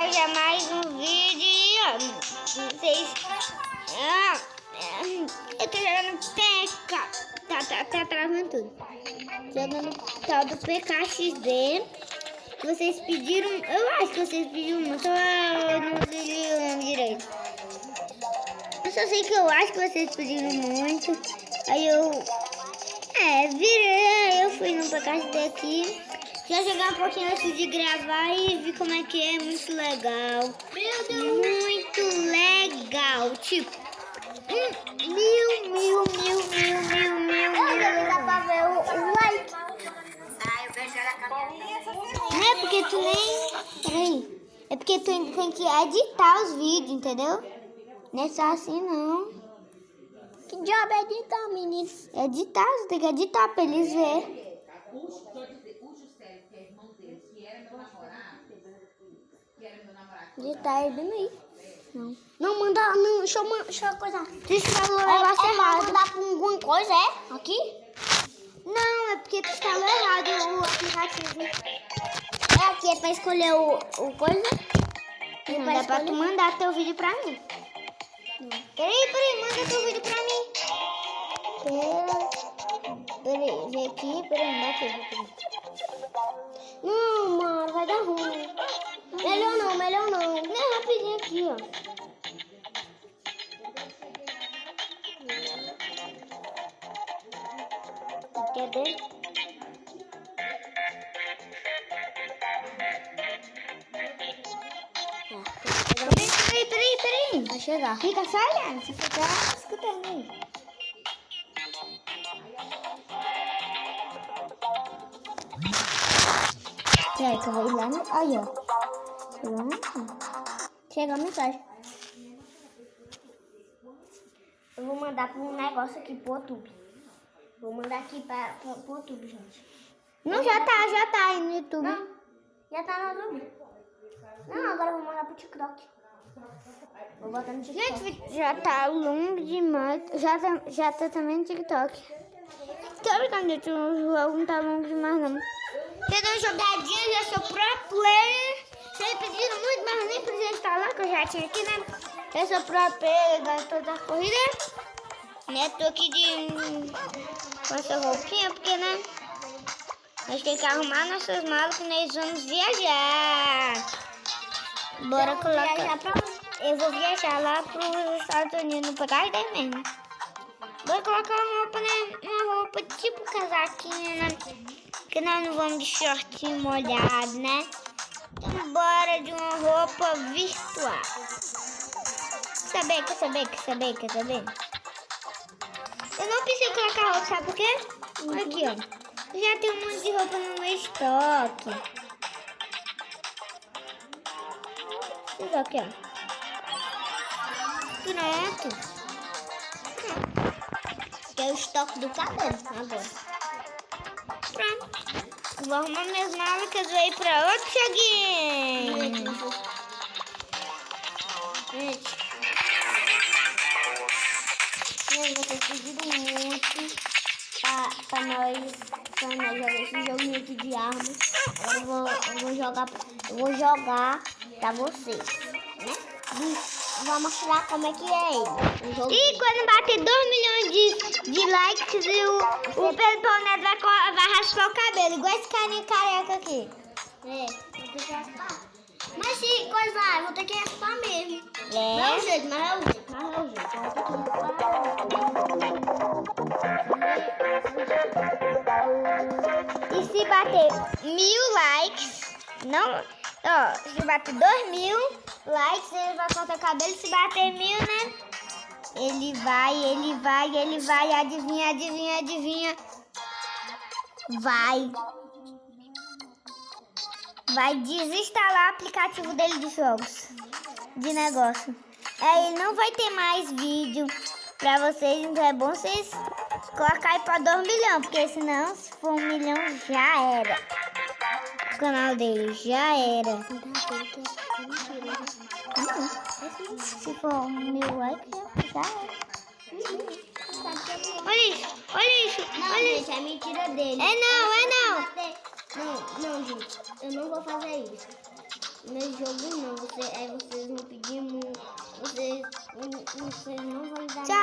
hoje é mais um vídeo e ó, vocês... eu tô jogando PK, tá travando tudo. Jogando tal do PKXD. Vocês pediram, eu acho que vocês pediram muito, eu não sei o nome direito. Eu só sei que eu acho que vocês pediram muito. Aí eu virei, eu fui no PKXD aqui. Já joguei um pouquinho antes de gravar e vi como é que é, muito legal. Meu Deus! Muito legal, tipo, mil. Dá pra ver o like. Não é porque tu nem... Peraí. É porque tu tem que editar os vídeos, entendeu? Não é só assim, não. Que diabo é editar, menino? Editar, você tem que editar pra eles verem. Editar ele bem aí. Não, manda, não, deixa eu coisa. Deixa eu falar o negócio errado. Mandar com alguma coisa, é? Aqui? Não, é porque tu instalou errado o aplicativo. É aqui, é pra escolher o coisa? Não dá pra tu mandar teu vídeo pra mim. Peraí, manda teu vídeo pra mim. Peraí, vem aqui, peraí, aqui. Não, mano, vai dar ruim. Melhor não. Não, rapidinho aqui, ó. Quer ver? Peraí. Vai chegar. Fica só olhando, se ficar escutando aí. Peraí que eu vou ir lá no... Aí, ó. Chegou a mensagem. Eu vou mandar para um negócio aqui pro YouTube. Vou mandar aqui pro YouTube, gente. Não, já tá aí no YouTube. Não, já tá no YouTube. Não, agora eu vou mandar pro TikTok. Vou botar no TikTok. Gente, já tá longo demais. Já tá também no TikTok. Tô brincando, gente, o jogo não tá longo demais, não. Eu dou uma jogadinha, já sou pro player. Vocês pediram muito, mas eu nem precisei instalar, que eu já tinha aqui, né? Eu sou pro player, ganho toda a corrida. Né? Tô aqui com essa roupinha, porque, né? Nós temos que arrumar nossas malas que nós vamos viajar. Bora colocar. Eu vou viajar lá para os Estados Unidos, no PKXD mesmo. Bora colocar uma roupa, né? Uma roupa tipo casaquinho, né? Que nós não vamos de shortinho molhado, né? Então bora de uma roupa virtual. Quer saber? Eu não preciso colocar roupa, sabe por quê? Aqui, ó. Já tem um monte de roupa no meu estoque. Isso aqui, ó. Pronto. Que é o estoque do cabelo agora. Pronto. Vou arrumar minhas malas que eu vou ir pra outro joguinho. Gente, vocês pediram muito pra nós jogar esse joguinho aqui de armas. Agora eu vou jogar pra vocês, né? Vou mostrar como é que é ele. E quando bater 2 milhões de likes, o Pedro Neto vai raspar o cabelo, igual esse carinha careca aqui. Vou ter que raspar. Mas se coisar, eu vou ter que raspar mesmo. Não é o jeito, mas é o jeito. Eu vou ter que raspar. E se bater 1000 likes, não... Ó, se bater 2000 likes, ele vai cortar o cabelo. Se bater 1000, né? Ele vai. Adivinha. Vai desinstalar o aplicativo dele de jogos. De negócio. Aí ele não vai ter mais vídeo pra vocês. Então é bom vocês colocarem pra 2 milhões. Porque senão, se for 1 milhão, já era. O canal dele já era. Se for 1000 likes, já era. Olha isso. Gente, é mentira dele. É não. Não, gente, eu não vou fazer isso. Nesse jogo não, vocês vão pedir muito. Vocês não vão dar.